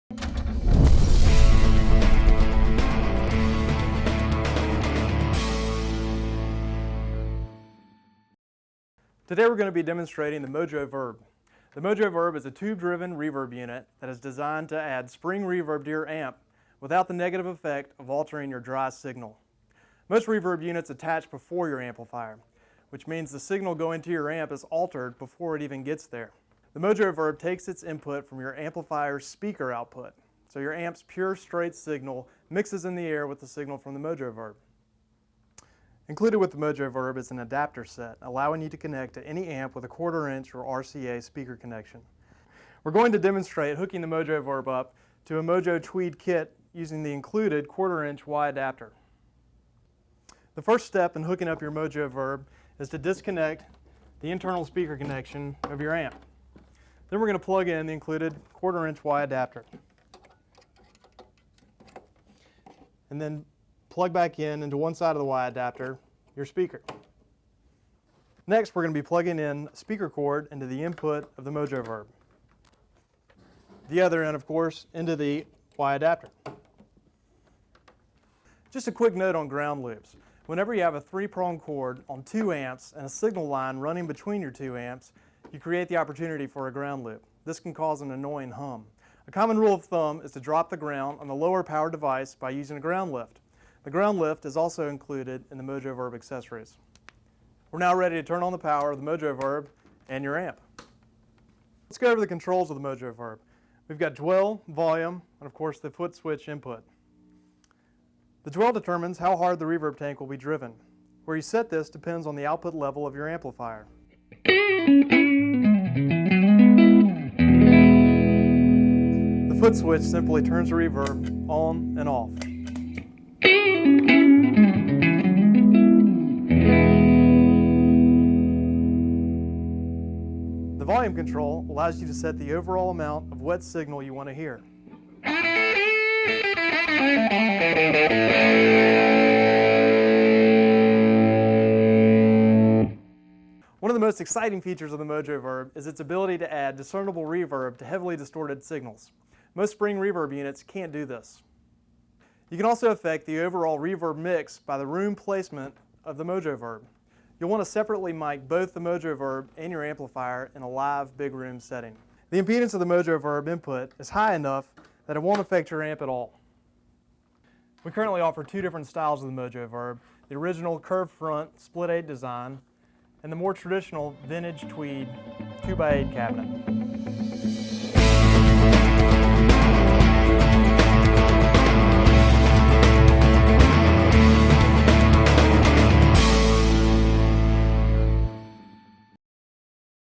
Today we're going to be demonstrating the MojoVerb. The MojoVerb is a tube-driven reverb unit that is designed to add spring reverb to your amp without the negative effect of altering your dry signal. Most reverb units attach before your amplifier, which means the signal going to your amp is altered before it even gets there. The MojoVerb takes its input from your amplifier's speaker output, so your amp's pure straight signal mixes in the air with the signal from the MojoVerb. Included with the MojoVerb is an adapter set, allowing you to connect to any amp with a 1/4 inch or RCA speaker connection. We're going to demonstrate hooking the MojoVerb up to a Mojo Tweed kit using the included 1/4 inch Y adapter. The first step in hooking up your MojoVerb is to disconnect the internal speaker connection of your amp. Then we're going to plug in the included 1/4 inch Y adapter. And then plug back into one side of the Y adapter your speaker. Next, we're going to be plugging in a speaker cord into the input of the MojoVerb. The other end, of course, into the Y adapter. Just a quick note on ground loops. Whenever you have a 3-prong cord on 2 amps and a signal line running between your 2 amps, you create the opportunity for a ground loop. This can cause an annoying hum. A common rule of thumb is to drop the ground on the lower power device by using a ground lift. The ground lift is also included in the MojoVerb accessories. We're now ready to turn on the power of the MojoVerb and your amp. Let's go over the controls of the MojoVerb. We've got dwell, volume, and of course the foot switch input. The dwell determines how hard the reverb tank will be driven. Where you set this depends on the output level of your amplifier. The foot switch simply turns the reverb on and off. The volume control allows you to set the overall amount of wet signal you want to hear. One of the most exciting features of the MojoVerb is its ability to add discernible reverb to heavily distorted signals. Most spring reverb units can't do this. You can also affect the overall reverb mix by the room placement of the MojoVerb. You'll want to separately mic both the MojoVerb and your amplifier in a live big room setting. The impedance of the MojoVerb input is high enough that it won't affect your amp at all. We currently offer 2 different styles of the MojoVerb, the original curved front split 8 design and the more traditional vintage tweed 2x8 cabinet.